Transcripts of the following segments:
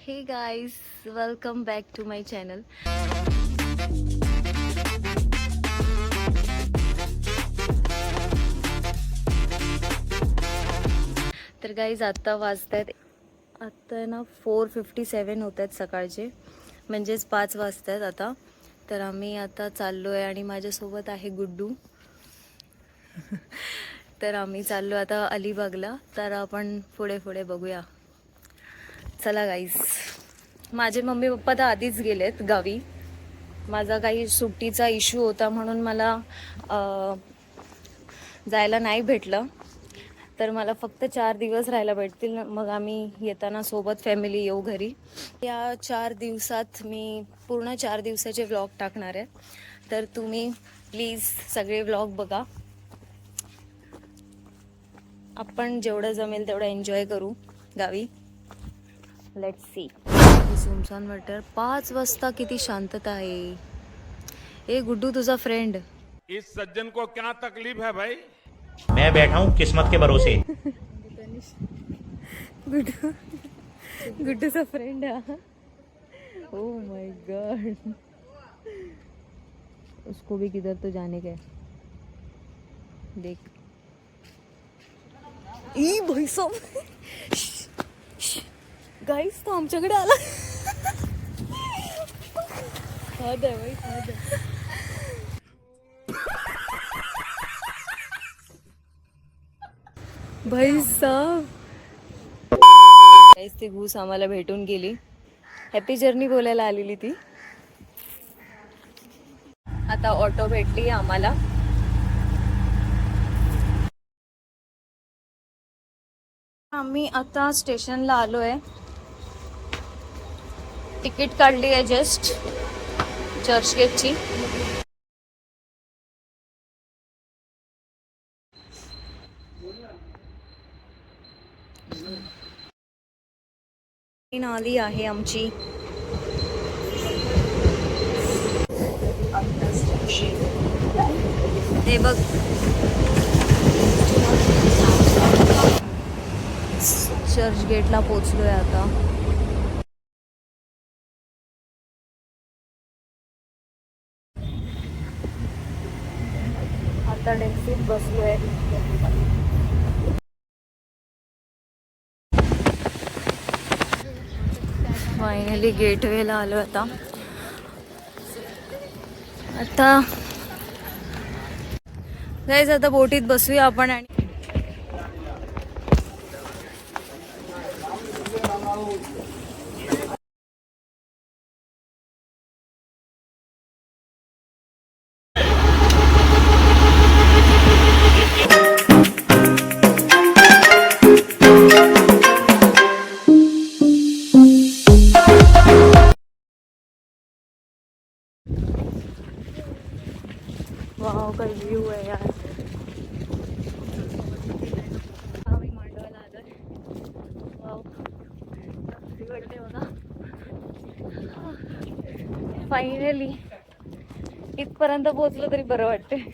हे guys, welcome back to my channel. तर guys आत्ता वाजतात, आत्ता ना 4:57 होत आहेत सकाळचे, म्हणजेच 5 वाजतात आता. तर आम्ही आता चाललो आहे आणि माझ्यासोबत आहे गुड्डू. तर आम्ही चाललो आता अलिबागला. तर आपण पुढे पुढे बघूया. चला गाईज. माझे मम्मी पप्पा तर आधीच गेलेत गावी. माझा काही सुट्टीचा इश्यू होता म्हणून मला जायला नाही भेटलं. तर मला फक्त 4 दिवस राहायला भेटतील, मग आम्ही येताना सोबत फॅमिली येऊ घरी. या 4 दिवसात मी पूर्ण 4 दिवसाचे व्लॉग टाकणार आहे. तर तुम्ही प्लीज सगळे व्लॉग बघा. आपण जेवढं जमेल तेवढं एन्जॉय करू गावी. Let's see. सुमसान वाटतं 5 वाजता किती शांतता आहे. ए गुड्डू, तुझा फ्रेंड. इस सज्जन को क्या तकलीफ है भाई? मैं बैठा हूँ किस्मत के भरोसे. गुड्डू, गुड्डूचा फ्रेंड है. Oh my God. उसको भी किधर तो जाने का है. देख. ई भाई साहब. गाइस, तो आमच्याकडे आला. हद आहे भाई, हद आहे. भाई साहब. ती घूस आम्हाला भेटून गेली. हॅपी जर्नी बोलायला आलेली ती. आता ऑटो भेटली आम्हाला. आम्ही आता स्टेशनला आलोय. तिकीट काढली आहे जस्ट चर्चगेटची. आली आहे आमची. हे बघ, चर्च गेटला पोचलोय आता. आता टॅक्सीत बसलोय. फायनली गेटवेला आलो आता. आता गाईज, आता बोटीत बसूया आपण. आणि वाव, काय व्ह्यू आहे यार. आम्ही मांडवायला आलोय. वाव, वाटते बघा. फायनली इथपर्यंत पोहोचलो तरी बरं वाटते.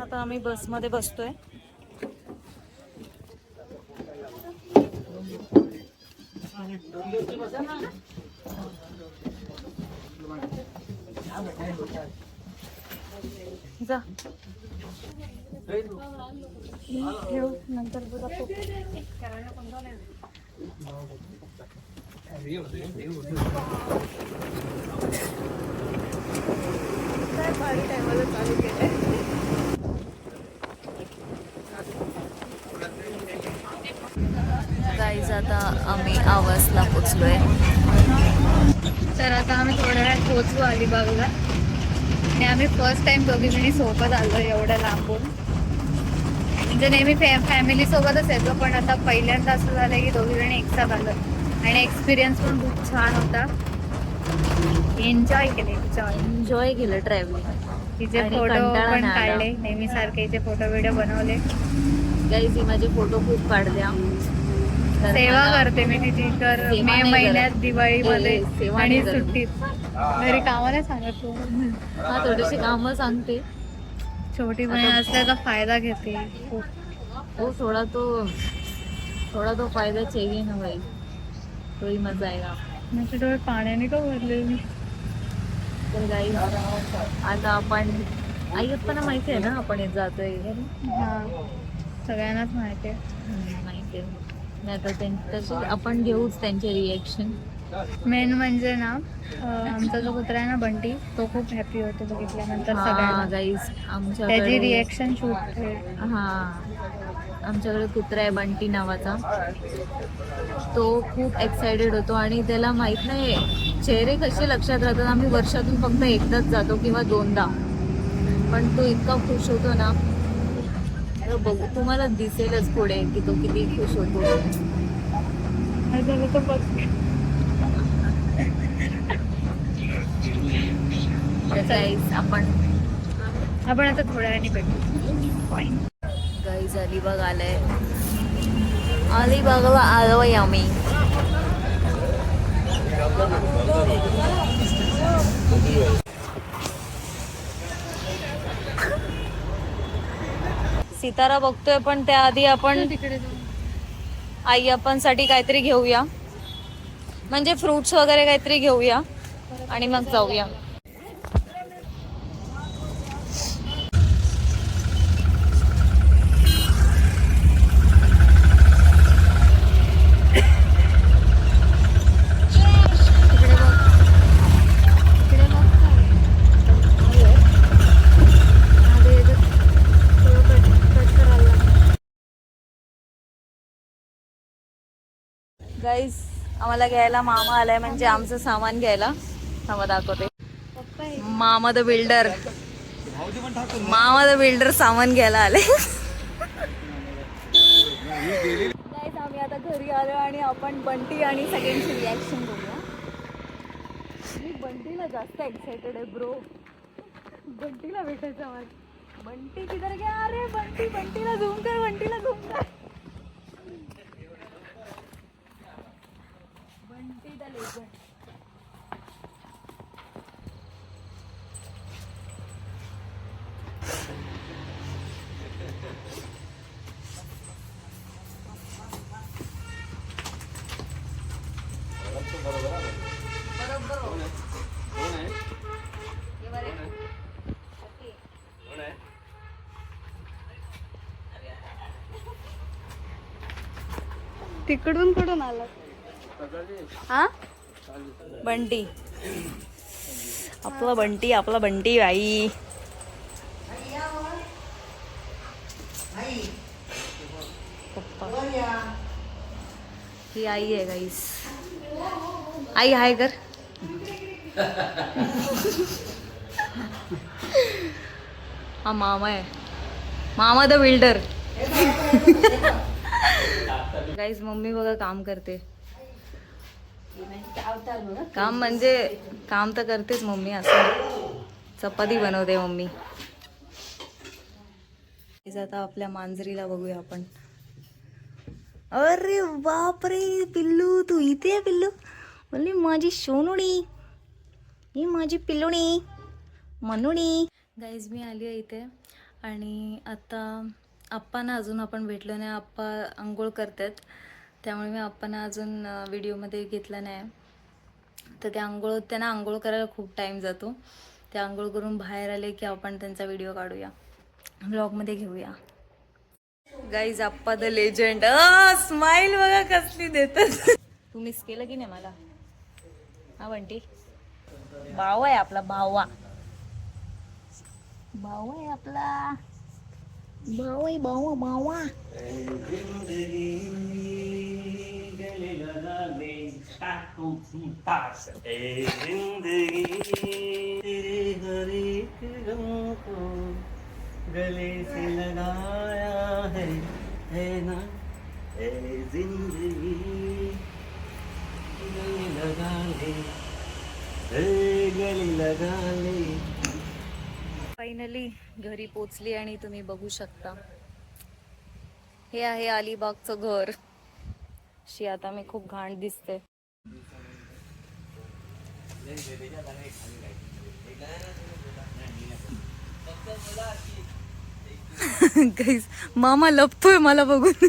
आता आम्ही बसमध्ये बसतोय. जा ठेव, नंतर बघा. काय भारी टायमाला चालू केलंय. गाईज, आता आम्ही आवासला पोचलोय. तर आता आम्ही थोड्या वेळात पोचलो अलिबागला. आणि आम्ही फर्स्ट टाइम दोघीजणी सोबत आलो एवढ्या लांबून. म्हणजे नेहमी फॅमिली सोबतच येतो, पण आता पहिल्यांदा असं झालं की दोघीजणी एकसाथ आलो. आणि एक्सपिरियन्स पण खूप छान होता. एन्जॉय केलं ट्रॅव्हलिंग. तिचे आणि फोटो कंटाळा पण नाही आला. काढले, नेहमी सारखे हिचे फोटो व्हिडिओ बनवले. गाईज ही माझे फोटो खूप काढते हा. तर सेवा मला- करते मी तिची तर सेवा मे नाही महिन्यात, करत. दिवाळीमध्ये सेवा आणि नाही करत. सुट्टीत. घरी कामाला सांगत तू. हा थोडीशी कामं सांगते. छोटी बहीण असल्याचा फायदा घेते खूप. वो थोड़ा तो फायदा चाहिए ना भाई, थोड़ी मजा आएगा. माझे डोळे पाण्याने का भरले मी. तर गाईज आता आपण आईप्पांना माहिती आहे ना आपण इथे जातोय. हा सगळ्यांनाच माहिती आहे. माहिती आहे. नाही तर तशी आपण घेऊच त्यांचे रिएक्शन. मेन म्हणजे ना आमचा जो कुत्रा आहे ना बंटी, तो खूप हॅपी होतो बघितल्यानंतर हा सगळ्यांना. गाईज त्याची आमच्याकडे रिएक्शन शूट हा आमच्याकडे कुत्रा आहे बंटी नावाचा. तो खूप एक्सायटेड होतो आणि त्याला माहित नाही चेहरे कसे लक्षात राहतात. आम्ही वर्षातून फक्त एकदाच जातो किंवा दोनदा, पण तो इतका खुश होतो ना. तर बघू तुम्हाला दिसेलच पुढे की तो किती खुश होतो. झालं तर बघ. तर गाईज आपण आता थोड्या वेळाने भेटू. गाईज अलिबाग आलंय. अलिबागला आलोय आम्ही. सितारा बघतोय पण त्याआधी आपण आई आपणसाठी काहीतरी घेऊया, म्हणजे फ्रुट्स वगैरे काहीतरी घेऊया आणि मग जाऊया. गाईज आम्हाला घ्यायला मामा आलाय, म्हणजे आमचं सामान घ्यायला. थांबा दाखवते. मामा द बिल्डर सामान घ्यायला आले. गाईज आम्ही आता घरी आलो आणि आपण बंटी आणि सगळ्यांची रिॲक्शन बघूया. मी बंटीला जास्त एक्साइटेड आहे ब्रो. बंटीला भेटायचं आवाज. बंटी किधर गया? अरे बंटीला झूम कर. Bunty the legend. तिकडून कुठून आला? हा बंटी आपला बंटी बाई. पप्पा ही आई आहे गाईस. आई हाय कर. हा मामा आहे, मामा द बिल्डर. गाईस मम्मी बघा काम करते. काम म्हणजे काम तर करतेच मम्मी. असं चपाती बनवते मम्मी. आता आपल्या मांजरीला बघूया आपण. अरे बापरे पिल्लू, तू इथे आहे पिल्लू. बोलली माझी सोनुणी, ही माझी पिल्लुणी मनुणी. गाईज मी आली आहे इथे आणि आता आप्पांना अजून आपण भेटलो नाही. आप्पा आंघोळ करतात, त्यामुळे मी आप्पांना अजून व्हिडिओमध्ये घेतलं नाही. तर त्यांना आंघोळ करायला खूप टाईम जातो. ते आंघोळ करून बाहेर आले की आपण त्यांचा व्हिडिओ काढूया, ब्लॉगमध्ये घेऊया. Guys Appa the legend. Smile बघा कसली देतात. तू मिस केलं की नाही मला? हा बंटी भावा आहे आपला. भावा आहे आपला. भावा. गले से लगाया है ना जिंदगी गले लगा ले, गले लगा ले. फायनली घरी पोचली आणि तुम्ही बघू शकता हे आहे अलिबागचं घर. शी आता मी खूप घाण दिसते. गाईस मामा लपतोय मला बघून.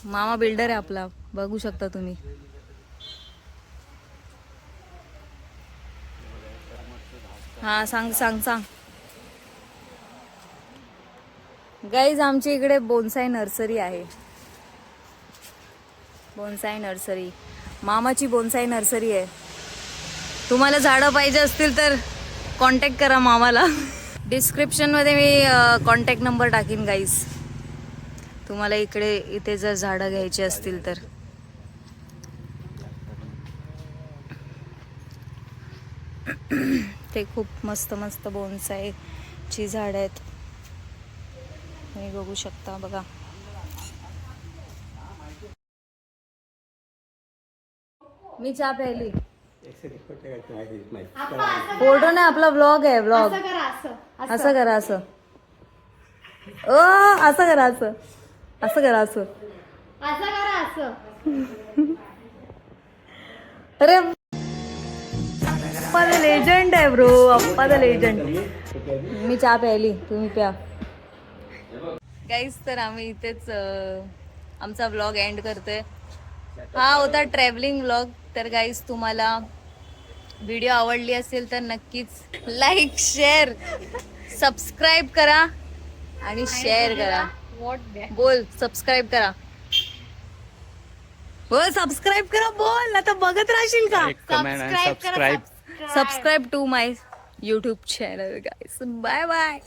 मामा बिल्डर आहे आपला, बघू शकता तुम्ही. हा सांग सांग सांग. गाईज आमच्या इकडे बोन्साई नर्सरी आहे. बोन्साई नर्सरी, मामाची बोन्साई नर्सरी आहे. तुम्हाला झाडं पाहिजे असतील तर कॉन्टॅक्ट करा मामाला. डिस्क्रिप्शनमध्ये मी कॉन्टॅक्ट नंबर टाकीन गाईज, तुम्हाला इथे जर झाडं घ्यायची असतील तर. ते खूप मस्त मस्त बोन्साईची झाडं आहेत, तुम्ही बघू शकता. बघा मी चहा प्यायली. फोटो नाही, आपला व्लॉग आहे. व्लॉग असं करा, असं असं करा, असं असं करा, असं करा, असं. अरे अप्पा द लेजंड आहे ब्रो, अप्पा द लेजंड. मी चहा प्यायली, तुम्ही प्या. गाईज तर आम्ही इथेच आमचा व्लॉग एंड करतोय. हा होता ट्रॅव्हलिंग व्लॉग. तर गाईज तुम्हाला व्हिडिओ आवडली असेल तर नक्कीच लाईक, शेअर, सबस्क्राईब करा आणि शेअर करा. बोल सबस्क्राईब करा, बोल सबस्क्राईब करा, बोल. आता बघत राहशील का? Subscribe to my YouTube channel guys. Bye bye.